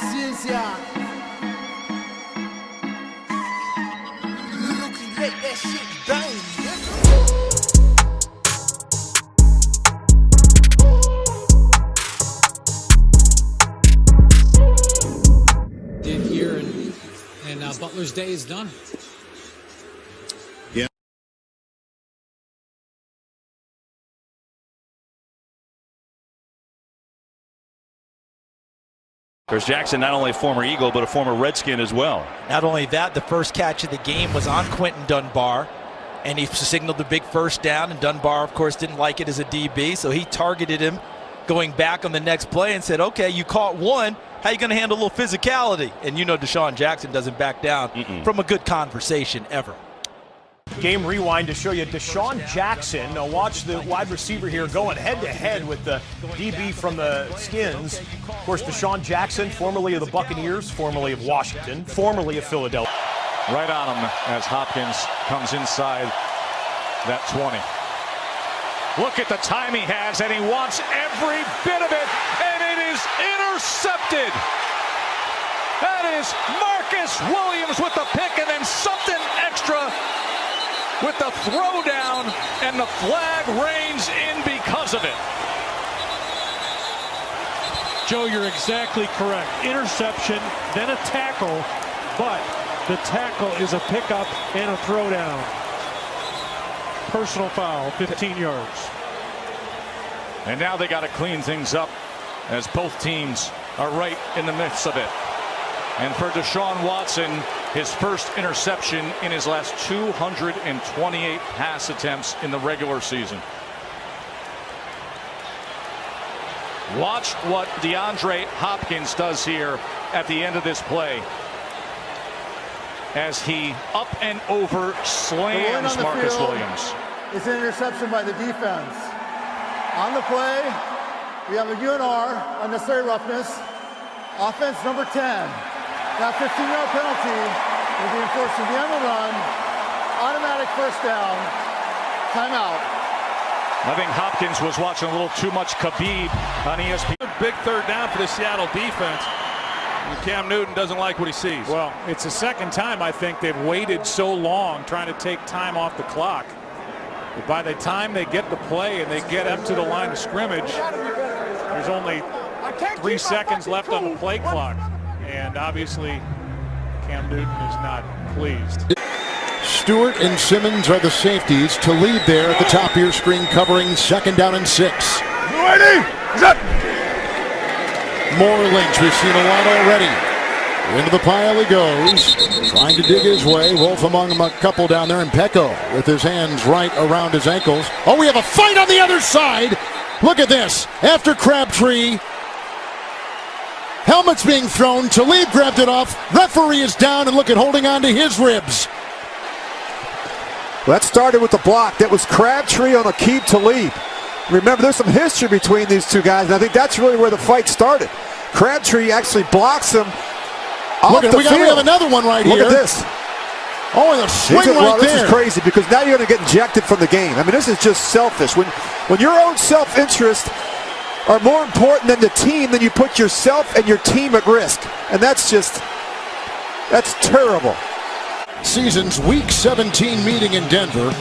paciencia. Let that shit bang, Did here, and Butler's day is done. Yeah. Chris Jackson, not only a former Eagle, but a former Redskin as well. Not only that, the first catch of the game was on Quentin Dunbar, and he signaled the big first down, and Dunbar, of course, didn't like it as a DB, so he targeted him going back on the next play and said, okay, you caught one, how you going to handle a little physicality? And you know DeSean Jackson doesn't back down from a good conversation ever. Game rewind to show you DeSean Jackson. Now watch the wide receiver here going head-to-head with the DB from the Skins. Of course, DeSean Jackson, formerly of the Buccaneers, formerly of Washington, formerly of Philadelphia. Right on him as Hopkins comes inside that 20. Look at the time he has, and he wants every bit of it, and it is intercepted. That is Marcus Williams with the pick, and then something extra with the throwdown, and the flag reigns in because of it. Joe, you're exactly correct. Interception, then a tackle, but the tackle is a pickup and a throwdown. Personal foul, 15 yards. And now they got to clean things up as both teams are right in the midst of it. And for Deshaun Watson, his first interception in his last 228 pass attempts in the regular season. Watch what DeAndre Hopkins does here at the end of this play, as he up and over slams Marcus Williams. It's an interception by the defense. On the play, we have a UNR, unnecessary roughness. Offense number 10. That 15-yard penalty will be enforced to the end of the run. Automatic first down. Timeout. I think Hopkins was watching a little too much Khabib on ESPN. Big third down for the Seattle defense. And Cam Newton doesn't like what he sees. Well, it's the second time I think they've waited so long trying to take time off the clock. But by the time they get the play and they get up to the line of scrimmage, there's only 3 seconds left on the play clock. And obviously, Cam Newton is not pleased. Stewart and Simmons are the safeties. to lead there at the top of your screen, covering 2nd down and 6. Ready? Set. More Lynch. We've seen a lot already. Into the pile he goes, trying to dig his way. Wolf among them, a couple down there, and Pecco with his hands right around his ankles. Oh, we have a fight on the other side. Look at this. After Crabtree, helmet's being thrown. Talib grabbed it off. Referee is down, and look at holding on to his ribs. Well, that started with the block. That was Crabtree on Aqib Talib. Remember, there's some history between these two guys, and I think that's really where the fight started. Crabtree actually blocks him off the field. We have another one right here. Look at this. Oh, and a swing right there. This is crazy because now you're going to get ejected from the game. I mean, this is just selfish. When your own self-interest are more important than the team, then you put yourself and your team at risk. And that's terrible. Season's Week 17 meeting in Denver.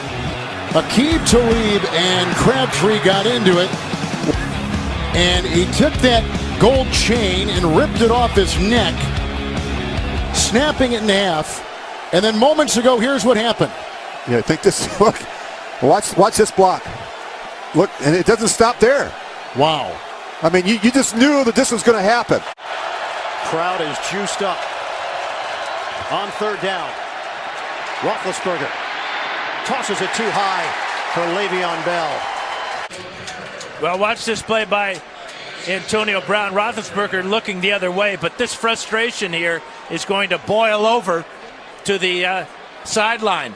Aqib Talib and Crabtree got into it. And he took that gold chain and ripped it off his neck, snapping it in half. And then moments ago, here's what happened. Yeah, I think this, look, watch this block. Look, and it doesn't stop there. Wow. I mean, you just knew that this was going to happen. Crowd is juiced up. On 3rd down, Roethlisberger tosses it too high for Le'Veon Bell. Well, watch this play by Antonio Brown. Roethlisberger looking the other way, but this frustration here is going to boil over to the sideline.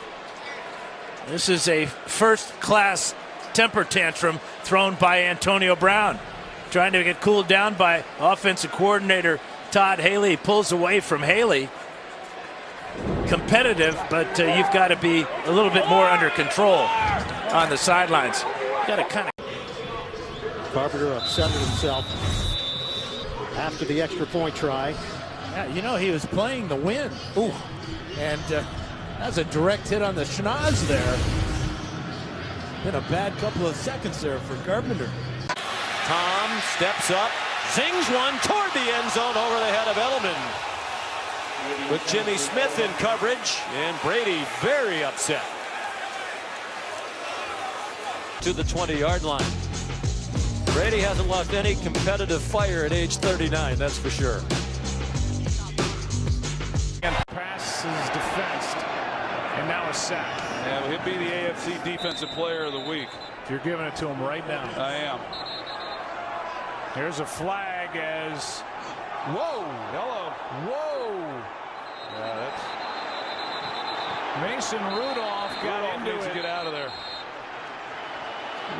This is a first-class temper tantrum thrown by Antonio Brown. Trying to get cooled down by offensive coordinator Todd Haley. Pulls away from Haley. Competitive, but you've got to be a little bit more under control on the sidelines. Got to kind of. Carpenter upset himself. after the extra point try. Yeah, you know, he was playing the win. Ooh. And that's a direct hit on the schnoz there. Been a bad couple of seconds there for Carpenter. Tom steps up, zings one toward the end zone over the head of Edelman. With Jimmy Smith in coverage, and Brady very upset. To the 20-yard line. Brady hasn't lost any competitive fire at age 39, that's for sure. And pass is defensed, and now a sack. Yeah, well, he'll be the AFC Defensive Player of the Week. You're giving it to him right now. I am. Here's a flag as... Whoa! Hello. Whoa! Yeah, that's... Mason Rudolph got into needs it. to get out of there.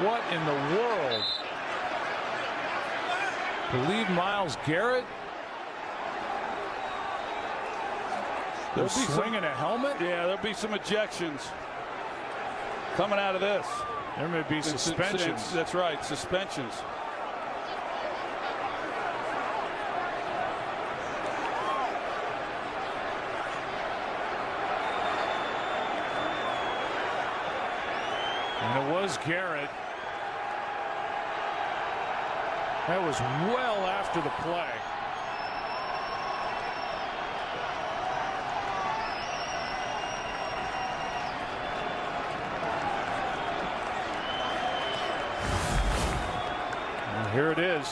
What in the world? Believe Myles Garrett? They're swinging a helmet? Yeah, there'll be some ejections coming out of this. There may be suspensions. That's right, suspensions. And it was Garrett. That was well after the play. And here it is.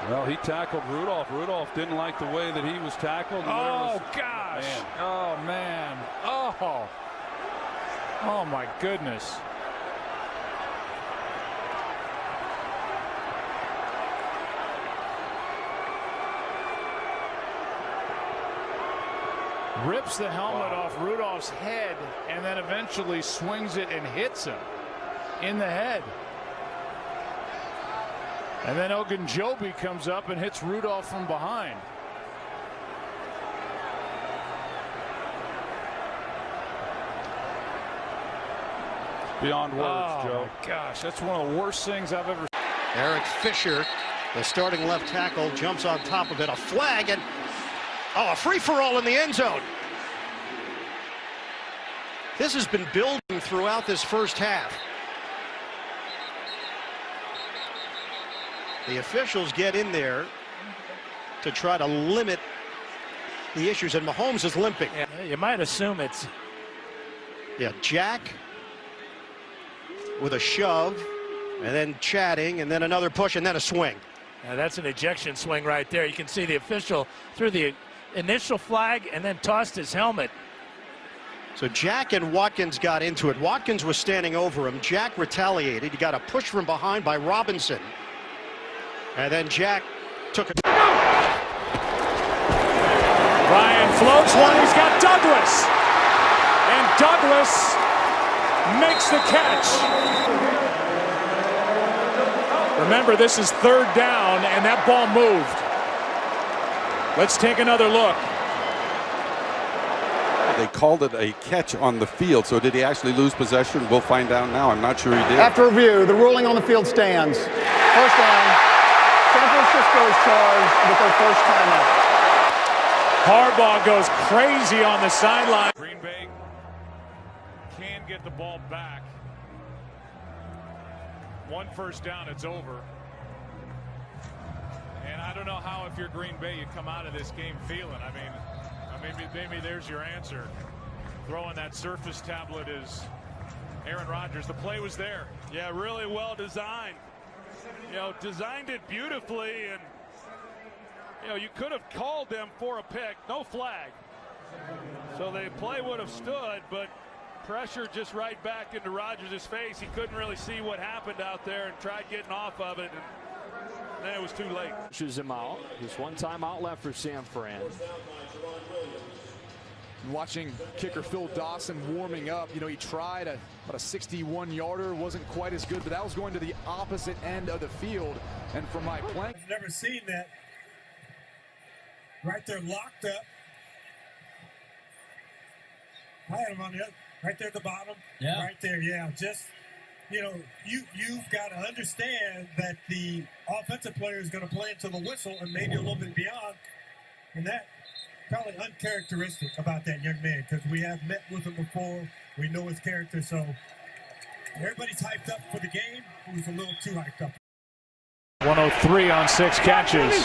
Well, he tackled Rudolph. Rudolph didn't like the way that he was tackled. Oh, gosh. Man. Oh, man. Oh. Oh, my goodness. Rips the helmet off Rudolph's head and then eventually swings it and hits him in the head. And then Ogunjobi comes up and hits Rudolph from behind. Beyond words, Joe. My gosh, that's one of the worst things I've ever seen. Eric Fisher, the starting left tackle, jumps on top of it. A flag and a free-for-all in the end zone. This has been building throughout this first half. The officials get in there to try to limit the issues, and Mahomes is limping. Yeah, you might assume it's... Yeah, Jack with a shove, and then chatting, and then another push, and then a swing. Yeah, that's an ejection swing right there. You can see the official threw the initial flag and then tossed his helmet. So Jack and Watkins got into it. Watkins was standing over him. Jack retaliated. He got a push from behind by Robinson. And then Jack took it. Ryan floats one. He's got Douglas. And Douglas makes the catch. Remember, this is third down, and that ball moved. Let's take another look. They called it a catch on the field, so did he actually lose possession? We'll find out now. I'm not sure he did. After review, the ruling on the field stands. First down. San Francisco is charged with their first timeout. Harbaugh goes crazy on the sideline. Green Bay can get the ball back. One first down, it's over. And I don't know how, if you're Green Bay, you come out of this game feeling. I mean, maybe there's your answer. Throwing that Surface tablet is Aaron Rodgers. The play was there. Yeah, really well designed. You know, designed it beautifully, and you know, you could have called them for a pick, no flag. So the play would have stood, but pressure just right back into Rodgers' face. He couldn't really see what happened out there and tried getting off of it, and then it was too late. Pushes him out. Just one timeout left for San Fran. Watching kicker Phil Dawson warming up, you know, he tried about a 61-yarder, wasn't quite as good, but that was going to the opposite end of the field. And from my plank, I've never seen that. Right there, locked up. I had him on the other, right there at the bottom. Yeah. Right there, yeah. Just, you've got to understand that the offensive player is going to play until the whistle and maybe a little bit beyond. And that probably uncharacteristic about that young man because we have met with him before. We know his character, so everybody's hyped up for the game. He was a little too hyped up. 103 on 6 catches.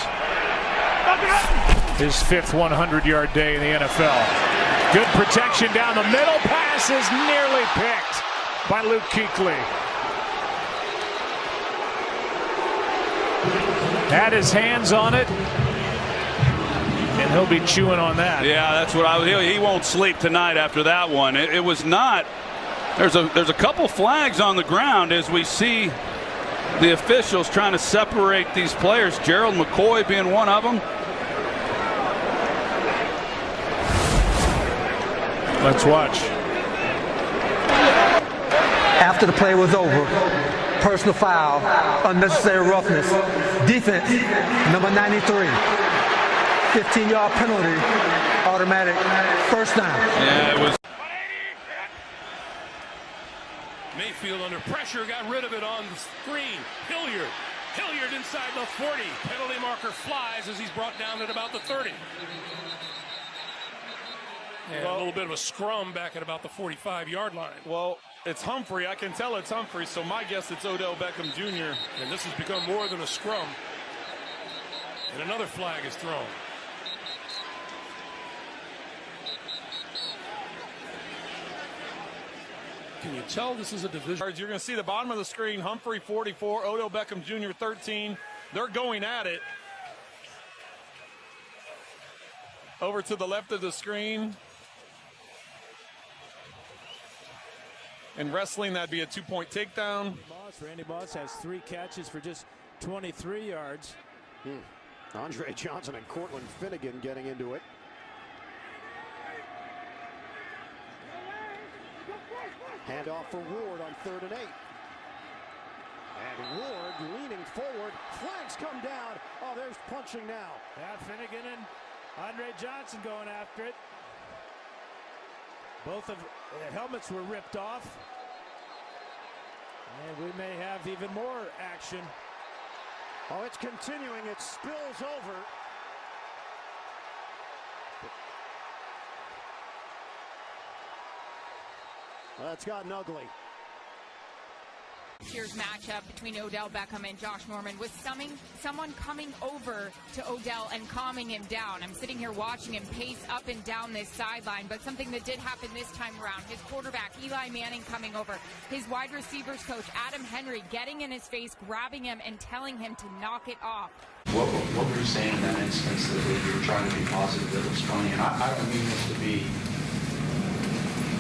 His 5th 100-yard day in the NFL. Good protection down the middle. Pass is nearly picked by Luke Kuechly. Had his hands on it, and he'll be chewing on that. Yeah, that's what he won't sleep tonight after that one. It was not. There's a couple flags on the ground as we see the officials trying to separate these players. Gerald McCoy being one of them. Let's watch. After the play was over, personal foul, unnecessary roughness, defense, number 93, 15-yard penalty, automatic first down. Yeah, it was. Mayfield under pressure, got rid of it on the screen. Hilliard inside the 40. Penalty marker flies as he's brought down at about the 30. And a little bit of a scrum back at about the 45-yard line. Well, it's Humphrey. I can tell it's Humphrey, so my guess it's Odell Beckham Jr. And this has become more than a scrum. And another flag is thrown. Can you tell this is a division? You're going to see the bottom of the screen. Humphrey 44, Odell Beckham Jr. 13. They're going at it. Over to the left of the screen. In wrestling, that'd be a 2-point takedown. Randy Moss has 3 catches for just 23 yards. Andre Johnson and Cortland Finnegan getting into it. Handoff for Ward on 3rd and 8. And Ward leaning forward. Flags come down. Oh, there's punching now. Yeah, Finnegan and Andre Johnson going after it. Both of the helmets were ripped off. And we may have even more action. Oh, it's continuing. It spills over. That's gotten ugly. Here's matchup between Odell Beckham and Josh Norman with someone coming over to Odell and calming him down. I'm sitting here watching him pace up and down this sideline, but something that did happen this time around, his quarterback Eli Manning coming over, his wide receivers coach Adam Henry getting in his face, grabbing him and telling him to knock it off. What were you saying in that instance that you were trying to be positive, that it was funny? And I don't mean this to be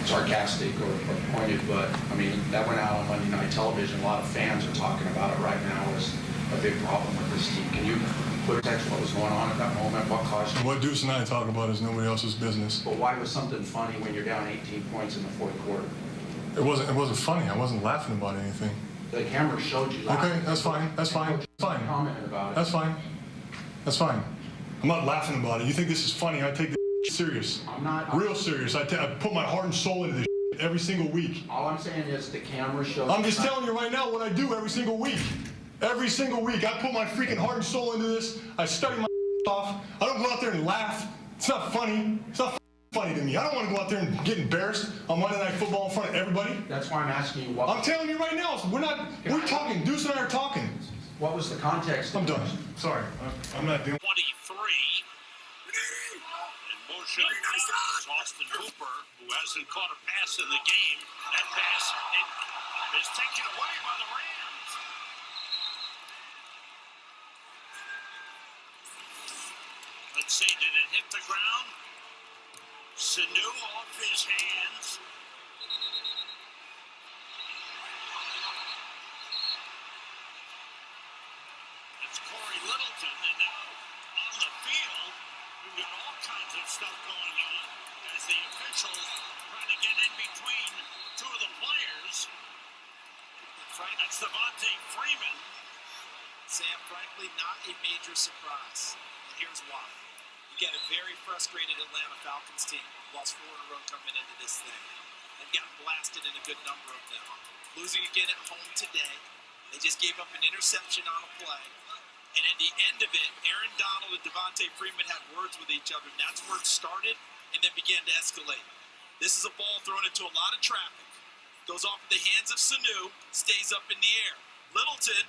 sarcastic or pointed, but I mean, that went out on Monday Night Television. A lot of fans are talking about it right now as a big problem with this team. Can you put text what was going on at that moment? What caused you? What Deuce and I talk about is nobody else's business. But why was something funny when you're down 18 points in the 4th quarter? It wasn't funny. I wasn't laughing about anything. The camera showed you laughing. Okay, that's fine. That's fine. Fine. Commented about it. That's fine. That's fine. I'm not laughing about it. You think this is funny? I take this serious. I'm not. Real serious. I put my heart and soul into this every single week. All I'm saying is the camera shows. I'm just telling you right now what I do every single week. Every single week. I put my freaking heart and soul into this. I study my off. I don't go out there and laugh. It's not funny. It's not funny to me. I don't want to go out there and get embarrassed on Monday Night Football in front of everybody. That's why I'm asking you what. I'm telling you right now. We're talking. Deuce and I are talking. What was the context? I'm done. Sorry. I'm not doing. 23. In motion is Austin Hooper, who hasn't caught a pass in the game. That pass is taken away by the Rams. Let's see, did it hit the ground? Sanu off his hands. It's Corey Littleton, and now on the field, we've got all kinds of stuff going on as the officials trying to get in between two of the players. That's Devontae Freeman. Sam, frankly, not a major surprise. And here's why. You got a very frustrated Atlanta Falcons team. Lost 4 in a row coming into this thing. They've gotten blasted in a good number of them. Losing again at home today. They just gave up an interception on a play. And at the end of it, Aaron Donald and Devontae Freeman had words with each other. And that's where it started and then began to escalate. This is a ball thrown into a lot of traffic. Goes off in the hands of Sanu, stays up in the air. Littleton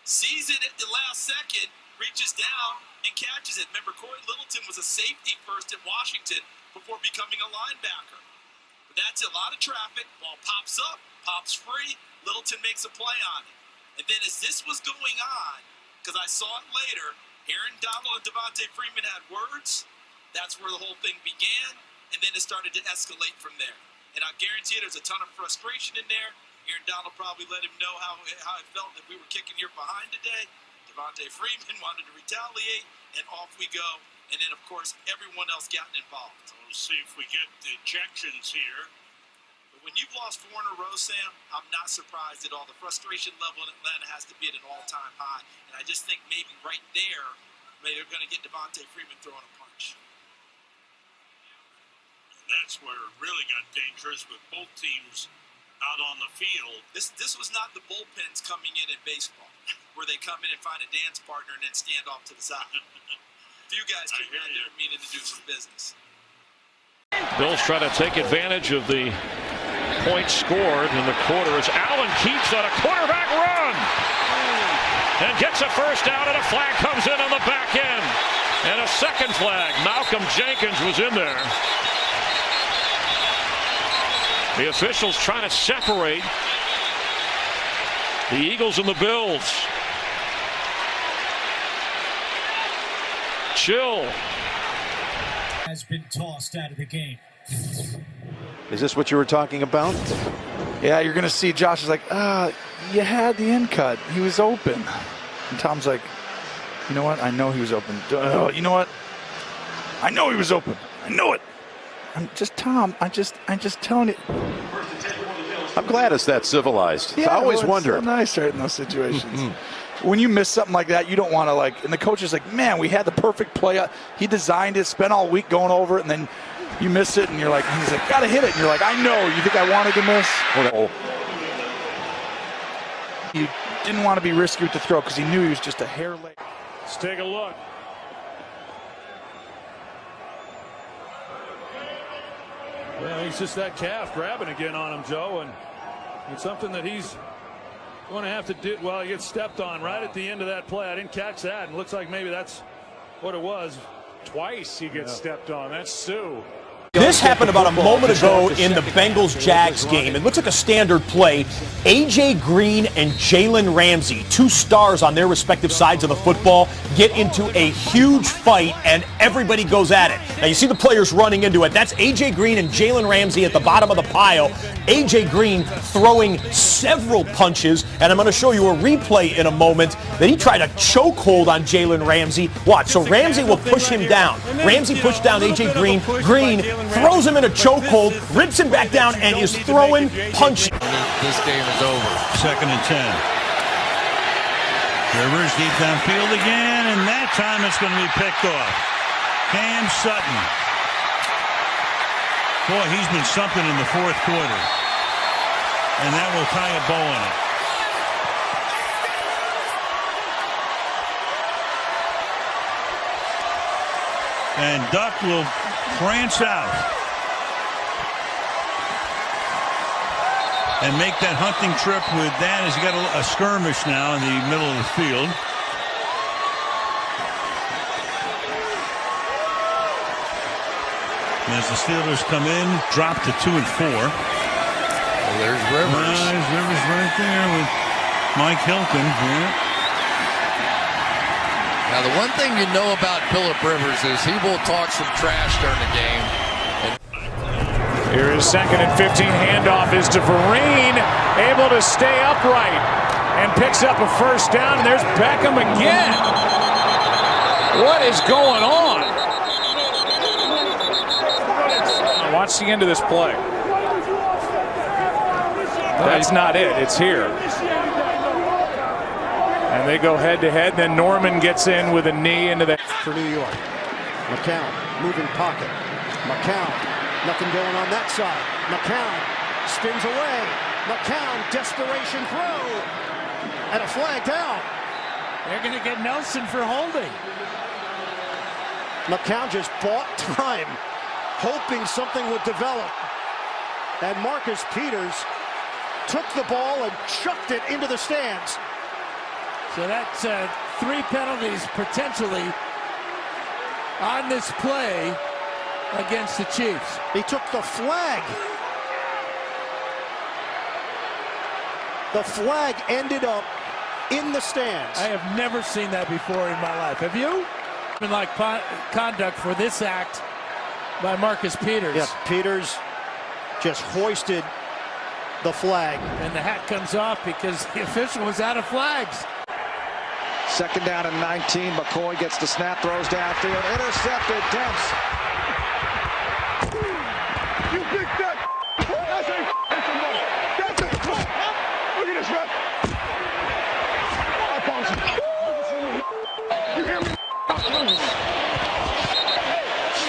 sees it at the last second, reaches down and catches it. Remember, Corey Littleton was a safety first at Washington before becoming a linebacker. But that's a lot of traffic. Ball pops up, pops free. Littleton makes a play on it. And then as this was going on, because I saw it later, Aaron Donald and Devontae Freeman had words. That's where the whole thing began. And then it started to escalate from there. And I guarantee you there's a ton of frustration in there. Aaron Donald probably let him know how it felt that we were kicking here behind today. Devontae Freeman wanted to retaliate, and off we go. And then, of course, everyone else gotten involved. We'll see if we get the ejections here. But when you've lost 4 in a row, Sam, I'm not surprised at all. The frustration level in Atlanta has to be at an all-time high. And I just think maybe right there, maybe they're going to get Devontae Freeman throwing a punch. And that's where it really got dangerous with both teams out on the field. This was not the bullpens coming in baseball, where they come in and find a dance partner and then stand off to the side. Few guys came out there meaning to do some business. Bills try to take advantage of the points scored in the quarter as Allen keeps on a quarterback run and gets a first down, and a flag comes in on the back end. And a second flag. Malcolm Jenkins was in there. The officials trying to separate the Eagles and the Bills. Chill has been tossed out of the game. Is this what you were talking about? Yeah, you're going to see Josh is like, you had the end cut. He was open. And Tom's like, you know what? I know he was open. You know what? I know he was open. I know it. I'm just Tom. I'm just telling you. I'm glad it's that civilized. Yeah, I always wonder. It's so nice right in those situations. When you miss something like that, you don't want to and the coach is like, man, we had the perfect play. He designed it, spent all week going over it, and then you miss it, and you're like, he's like, gotta hit it. And you're like, I know. You think I wanted to miss? You didn't want to be risky with the throw because he knew he was just a hair late. Let's take a look. Well, he's just that calf grabbing again on him, Joe, and it's something that he's going to have to do. Well, he gets stepped on right at the end of that play. I didn't catch that, and it looks like maybe that's what it was. Twice he gets stepped on. That's Sue. This happened about a moment ago in the Bengals-Jags game. It looks like a standard play. A.J. Green and Jalen Ramsey, 2 stars on their respective sides of the football, get into a huge fight, and everybody goes at it. Now, you see the players running into it. That's A.J. Green and Jalen Ramsey at the bottom of the pile. A.J. Green throwing several punches, and I'm going to show you a replay in a moment that he tried a chokehold on Jalen Ramsey. Watch. So Ramsey will push him down. Ramsey pushed down A.J. Green. Green throws him in a chokehold, rips him back down, and is throwing punches. This game is over. 2nd and 10. Rivers deep downfield again, and that time it's going to be picked off. Cam Sutton. Boy, he's been something in the 4th quarter. And that will tie a bow on it. And Duck will prance out and make that hunting trip with that as he got a skirmish now in the middle of the field. And as the Steelers come in, drop to 2 and 4. Well, there's Rivers. There's Rivers right there with Mike Hilton. Yeah. Now, the one thing you know about Phillip Rivers is he will talk some trash during the game. Here is 2nd and 15. Handoff is to Vereen, able to stay upright and picks up a first down. And there's Beckham again. What is going on? Watch the end of this play. That's not it. It's here. And they go head-to-head. Then Norman gets in with a knee into the... For New York. McCown, moving pocket. McCown, nothing going on that side. McCown spins away. McCown, desperation throw. And a flag down. They're going to get Nelson for holding. McCown just bought time, hoping something would develop. And Marcus Peters took the ball and chucked it into the stands. So that's 3 penalties potentially on this play against the Chiefs. He took the flag. The flag ended up in the stands. I have never seen that before in my life. Have you? Like conduct for this act by Marcus Peters. Yes, Peters just hoisted the flag. And the hat comes off because the official was out of flags. 2nd down and 19. McCoy gets the snap, throws downfield, intercepted. Dents. You big fat. That's a That's it. Look at this, ref. I promise you. You hear me?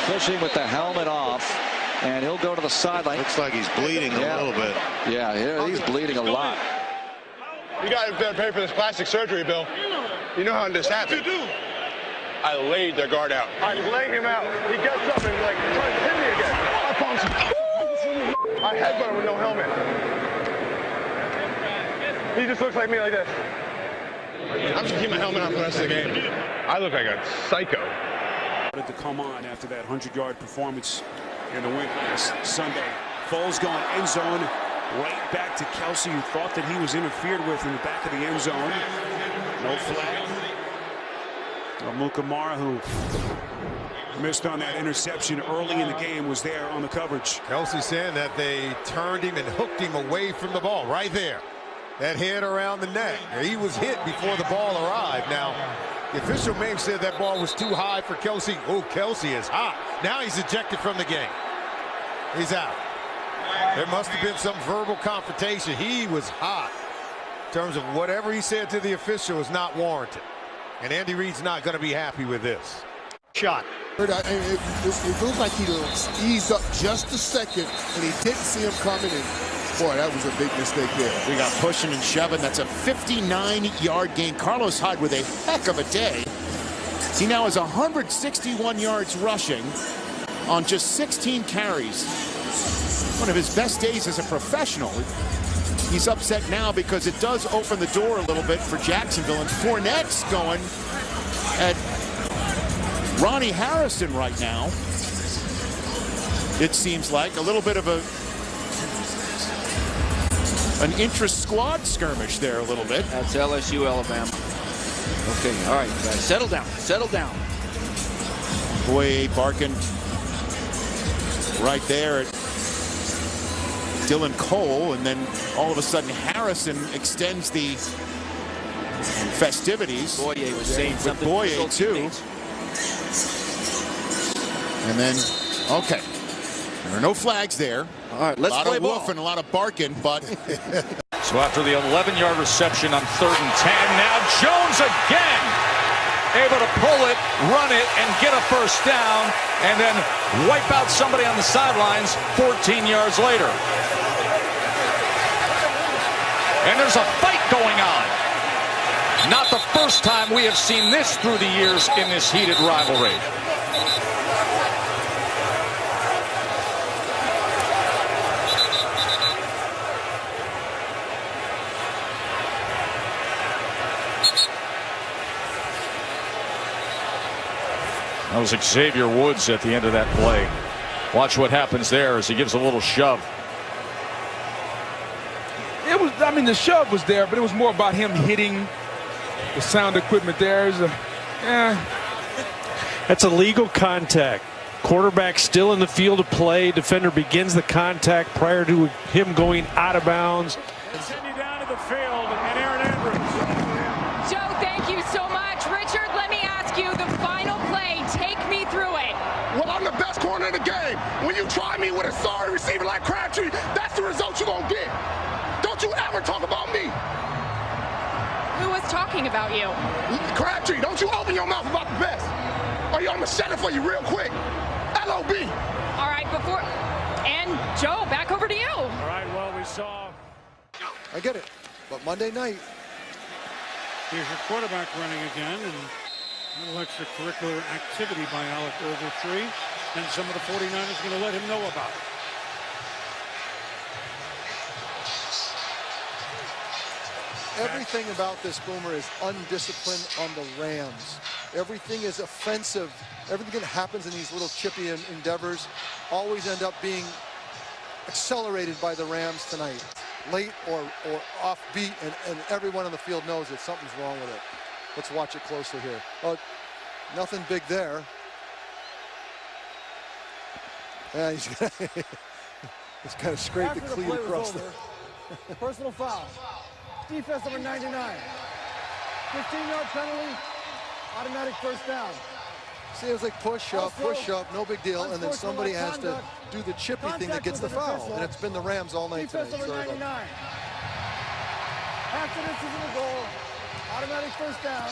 Pushing with the helmet off, and he'll go to the sideline. Looks like he's bleeding a little bit. Yeah, he's bleeding a lot. You got to pay for this plastic surgery, Bill. You know how this happened. You do. I laid their guard out. I laid him out. He gets up and like tries to hit me again. I promise you. I headbutt him with no helmet. He just looks like me like this. I'm just keeping my helmet on for the rest of the game. I look like a psycho. To come on after that 100-yard performance in the win last Sunday. Foles going end zone, right back to Kelsey, who thought that he was interfered with in the back of the end zone. No flag. Mukamara, who missed on that interception early in the game, was there on the coverage. Kelsey saying that they turned him and hooked him away from the ball right there. That hit around the neck. He was hit before the ball arrived. Now, the official may have said that ball was too high for Kelsey. Oh, Kelsey is hot. Now he's ejected from the game. He's out. There must have been some verbal confrontation. He was hot. In terms of whatever he said to the official is not warranted. And Andy Reid's not going to be happy with this. Shot. It looks like he eased up just a second, and he didn't see him coming in. Boy, that was a big mistake there. We got pushing and shoving. That's a 59-yard gain. Carlos Hyde with a heck of a day. He now has 161 yards rushing on just 16 carries. One of his best days as a professional. He's upset now because it does open the door a little bit for Jacksonville. And Fournette's going at Ronnie Harrison right now. It seems like a little bit of an intra-squad skirmish there a little bit. That's LSU, Alabama. Okay, all right, guys, settle down, settle down. Boye barking right there at Dylan Cole, and then all of a sudden Harrison extends the festivities. Boye was saying something with Boye too. And then, okay, there are no flags there. All right, let's play ball. A lot of woofing, a lot of barking, but. So after the 11-yard reception on 3rd and 10, now Jones again able to pull it, run it, and get a first down, and then wipe out somebody on the sidelines 14 yards later. And there's a fight going on. Not the first time we have seen this through the years in this heated rivalry. That was Xavier Woods at the end of that play. Watch what happens there as he gives a little shove. It was, I mean, the shove was there, but it was more about him hitting the sound equipment there. That's illegal contact. Quarterback still in the field of play. Defender begins the contact prior to him going out of bounds. Send you down to the field, and Aaron Andrews. Joe, thank you so much. Richard, let me ask you the final play. Take me through it. Well, I'm the best corner in the game. When you try me with a sorry receiver like Crabtree, that's the result you're going to get. Don't you ever talk about me. Who was talking about you? Crabtree, don't you open your mouth about the best. Or your going to set it for you real quick. LOB. All right, and Joe, back over to you. All right, well, we saw. I get it, but Monday night. Here's your quarterback running again, and a little extracurricular activity by Alec Ogletree, and some of the 49ers are going to let him know about it. Everything about this, Boomer, is undisciplined on the Rams. Everything is offensive. Everything that happens in these little chippy endeavors always end up being accelerated by the Rams tonight. Late or offbeat, and everyone on the field knows that something's wrong with it. Let's watch it closely here. Oh, nothing big there. Yeah, he's kind of scraped the cleat across there. Personal foul. Defense number 99. 15-yard penalty. Automatic first down. See, it was like push up, no big deal, and then somebody has to do the chippy thing that gets the foul, and it's been the Rams all night tonight. Defense number 99. After this is in the goal, automatic first down.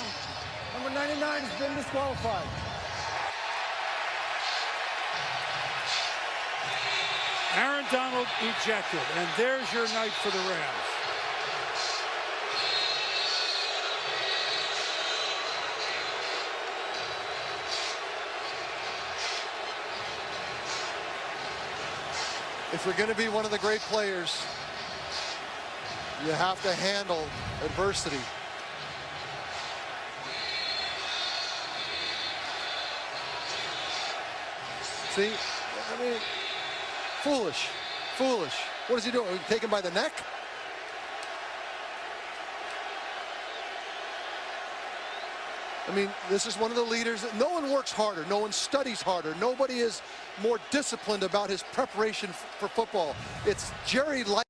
Number 99 has been disqualified. Aaron Donald ejected, and there's your night for the Rams. If you're going to be one of the great players, you have to handle adversity. See, I mean, foolish. What is he doing? Take him by the neck? I mean, this is one of the leaders. No one works harder. No one studies harder. Nobody is more disciplined about his preparation for football. It's Jerry Light.